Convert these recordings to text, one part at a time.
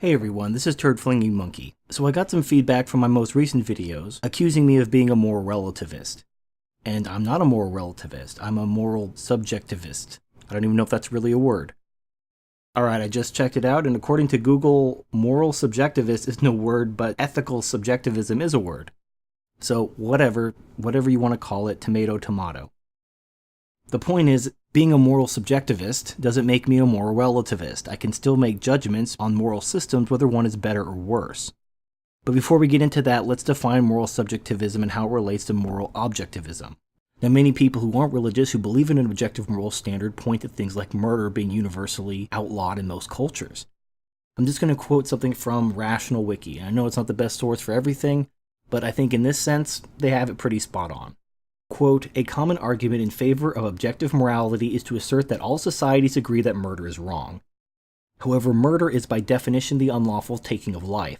Hey everyone, this is Turd Flinging Monkey. So I got some feedback from my most recent videos accusing me of being a moral relativist. And I'm not a moral relativist, I'm a moral subjectivist. I don't even know if that's really a word. Alright, I just checked it out, and according to Google, moral subjectivist isn't a word, but ethical subjectivism is a word. So whatever you want to call it, tomato, tomato. The point is, being a moral subjectivist doesn't make me a moral relativist. I can still make judgments on moral systems whether one is better or worse. But before we get into that, let's define moral subjectivism and how it relates to moral objectivism. Now, many people who aren't religious who believe in an objective moral standard point to things like murder being universally outlawed in most cultures. I'm just going to quote something from Rational Wiki. I know it's not the best source for everything, but I think in this sense, they have it pretty spot on. Quote, a common argument in favor of objective morality is to assert that all societies agree that murder is wrong. However, murder is by definition the unlawful taking of life.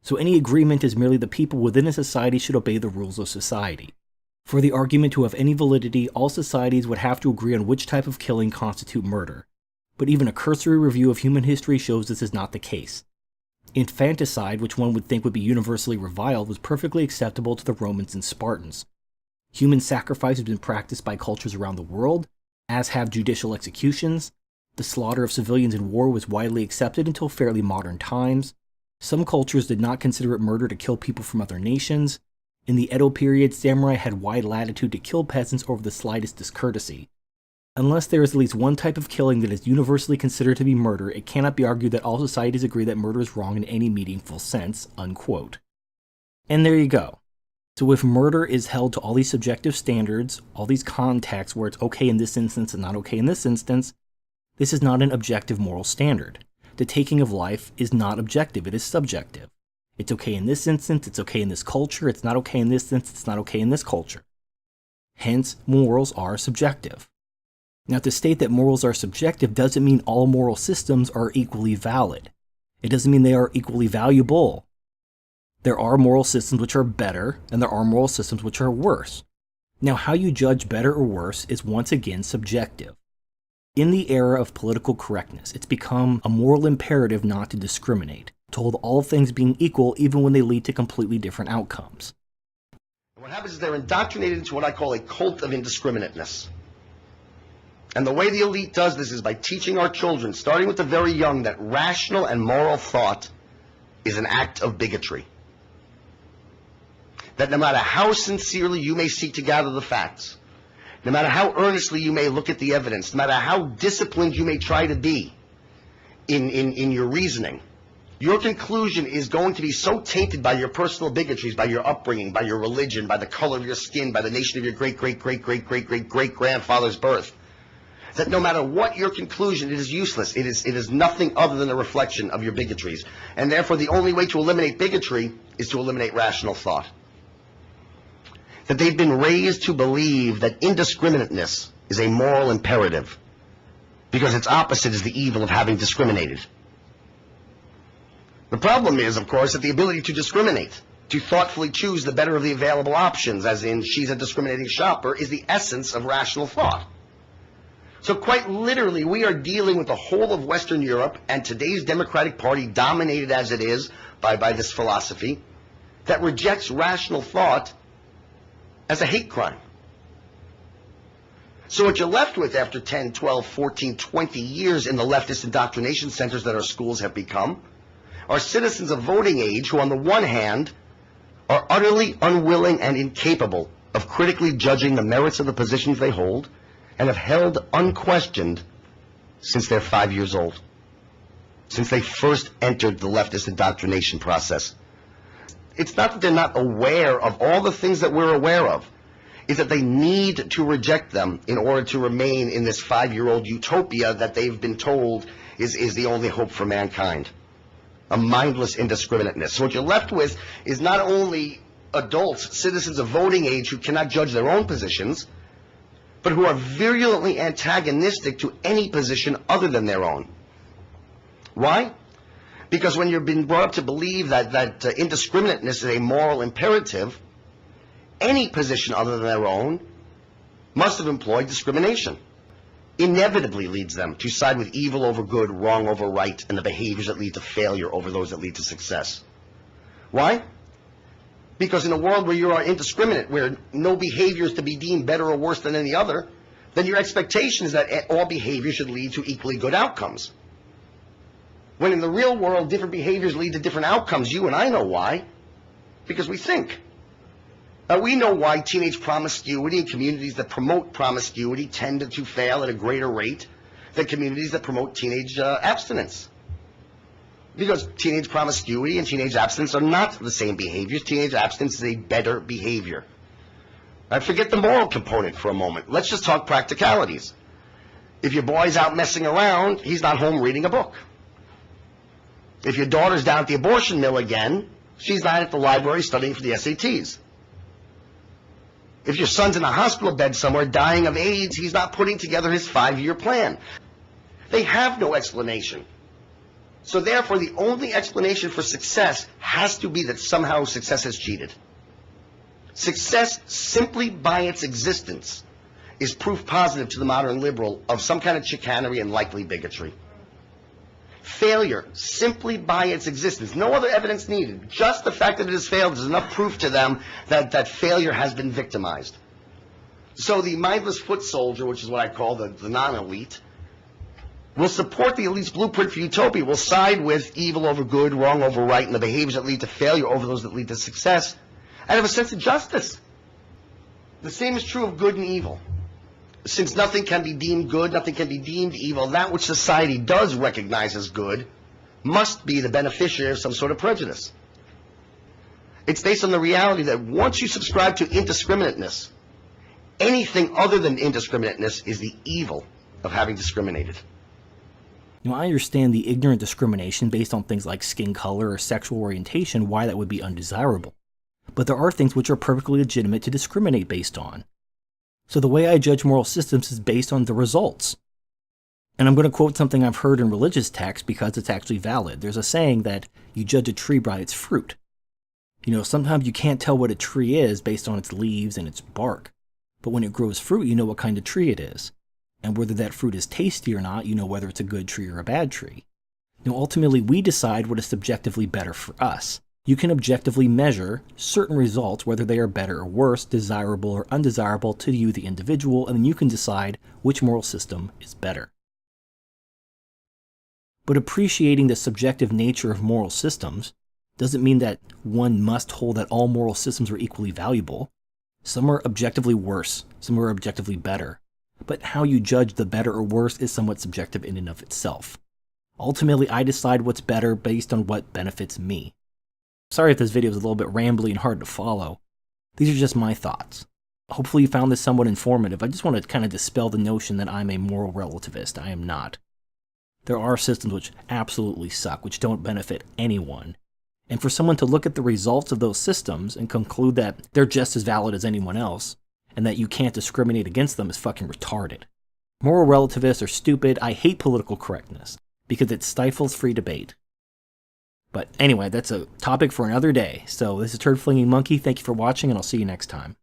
So any agreement is merely the people within a society should obey the rules of society. For the argument to have any validity, all societies would have to agree on which type of killing constitute murder. But even a cursory review of human history shows this is not the case. Infanticide, which one would think would be universally reviled, was perfectly acceptable to the Romans and Spartans. Human sacrifice has been practiced by cultures around the world, as have judicial executions. The slaughter of civilians in war was widely accepted until fairly modern times. Some cultures did not consider it murder to kill people from other nations. In the Edo period, samurai had wide latitude to kill peasants over the slightest discourtesy. Unless there is at least one type of killing that is universally considered to be murder, it cannot be argued that all societies agree that murder is wrong in any meaningful sense, unquote. And there you go. So if murder is held to all these subjective standards, all these contexts where it's okay in this instance and not okay in this instance, this is not an objective moral standard. The taking of life is not objective, it is subjective. It's okay in this instance, it's okay in this culture, it's not okay in this instance, it's not okay in this culture. Hence, morals are subjective. Now, to state that morals are subjective doesn't mean all moral systems are equally valid. It doesn't mean they are equally valuable. There are moral systems which are better, and there are moral systems which are worse. Now, how you judge better or worse is once again subjective. In the era of political correctness, it's become a moral imperative not to discriminate, to hold all things being equal even when they lead to completely different outcomes. What happens is they're indoctrinated into what I call a cult of indiscriminateness. And the way the elite does this is by teaching our children, starting with the very young, that rational and moral thought is an act of bigotry. That no matter how sincerely you may seek to gather the facts, no matter how earnestly you may look at the evidence, no matter how disciplined you may try to be in your reasoning, your conclusion is going to be so tainted by your personal bigotries, by your upbringing, by your religion, by the color of your skin, by the nation of your great-great-great-great-great-great-great-grandfather's birth, that no matter what your conclusion, it is useless. It is nothing other than a reflection of your bigotries. And therefore, the only way to eliminate bigotry is to eliminate rational thought. That they've been raised to believe that indiscriminateness is a moral imperative, because its opposite is the evil of having discriminated. The problem is, of course, that the ability to discriminate, to thoughtfully choose the better of the available options, as in she's a discriminating shopper, is the essence of rational thought. So quite literally, we are dealing with the whole of Western Europe and today's Democratic Party, dominated as it is by this philosophy, that rejects rational thought as a hate crime. So what you're left with after 10, 12, 14, 20 years in the leftist indoctrination centers that our schools have become are citizens of voting age who, on the one hand, are utterly unwilling and incapable of critically judging the merits of the positions they hold, and have held unquestioned since they're 5 years old, since they first entered the leftist indoctrination process. It's not that they're not aware of all the things that we're aware of. It's that they need to reject them in order to remain in this 5-year-old utopia that they've been told is the only hope for mankind. A mindless indiscriminateness. So what you're left with is not only adults, citizens of voting age, who cannot judge their own positions, but who are virulently antagonistic to any position other than their own. Why? Because when you've been brought up to believe that indiscriminateness is a moral imperative, any position other than their own must have employed discrimination. inevitably leads them to side with evil over good, wrong over right, and the behaviors that lead to failure over those that lead to success. Why? Because in a world where you are indiscriminate, where no behavior is to be deemed better or worse than any other, then your expectation is that all behavior should lead to equally good outcomes. When in the real world, different behaviors lead to different outcomes. You and I know why. Because we think. We know why teenage promiscuity and communities that promote promiscuity tend to fail at a greater rate than communities that promote teenage abstinence. Because teenage promiscuity and teenage abstinence are not the same behaviors. Teenage abstinence is a better behavior. Forget the moral component for a moment. Let's just talk practicalities. If your boy's out messing around, he's not home reading a book. If your daughter's down at the abortion mill again, she's not at the library studying for the SATs. If your son's in a hospital bed somewhere dying of AIDS, he's not putting together his 5-year plan. They have no explanation. So therefore, the only explanation for success has to be that somehow success has cheated. Success, simply by its existence, is proof positive to the modern liberal of some kind of chicanery and likely bigotry. Failure, simply by its existence, no other evidence needed, just the fact that it has failed is enough proof to them that failure has been victimized. So the mindless foot soldier, which is what I call the non-elite, will support the elite's blueprint for utopia, will side with evil over good, wrong over right, and the behaviors that lead to failure over those that lead to success, and have a sense of justice. The same is true of good and evil. Since nothing can be deemed good, nothing can be deemed evil, that which society does recognize as good must be the beneficiary of some sort of prejudice. It's based on the reality that once you subscribe to indiscriminateness, anything other than indiscriminateness is the evil of having discriminated. Now, I understand the ignorant discrimination based on things like skin color or sexual orientation, why that would be undesirable. But there are things which are perfectly legitimate to discriminate based on. So the way I judge moral systems is based on the results. And I'm going to quote something I've heard in religious texts because it's actually valid. There's a saying that you judge a tree by its fruit. You know, sometimes you can't tell what a tree is based on its leaves and its bark. But when it grows fruit, you know what kind of tree it is. And whether that fruit is tasty or not, you know whether it's a good tree or a bad tree. Now, ultimately, we decide what is subjectively better for us. You can objectively measure certain results, whether they are better or worse, desirable or undesirable to you, the individual, and then you can decide which moral system is better. But appreciating the subjective nature of moral systems doesn't mean that one must hold that all moral systems are equally valuable. Some are objectively worse, some are objectively better. But how you judge the better or worse is somewhat subjective in and of itself. Ultimately, I decide what's better based on what benefits me. Sorry if this video is a little bit rambly and hard to follow. These are just my thoughts. Hopefully you found this somewhat informative. I just want to kind of dispel the notion that I'm a moral relativist. I am not. There are systems which absolutely suck, which don't benefit anyone. And for someone to look at the results of those systems and conclude that they're just as valid as anyone else, and that you can't discriminate against them is fucking retarded. Moral relativists are stupid. I hate political correctness, because it stifles free debate. But anyway, that's a topic for another day. So this is Turd Flinging Monkey. Thank you for watching, and I'll see you next time.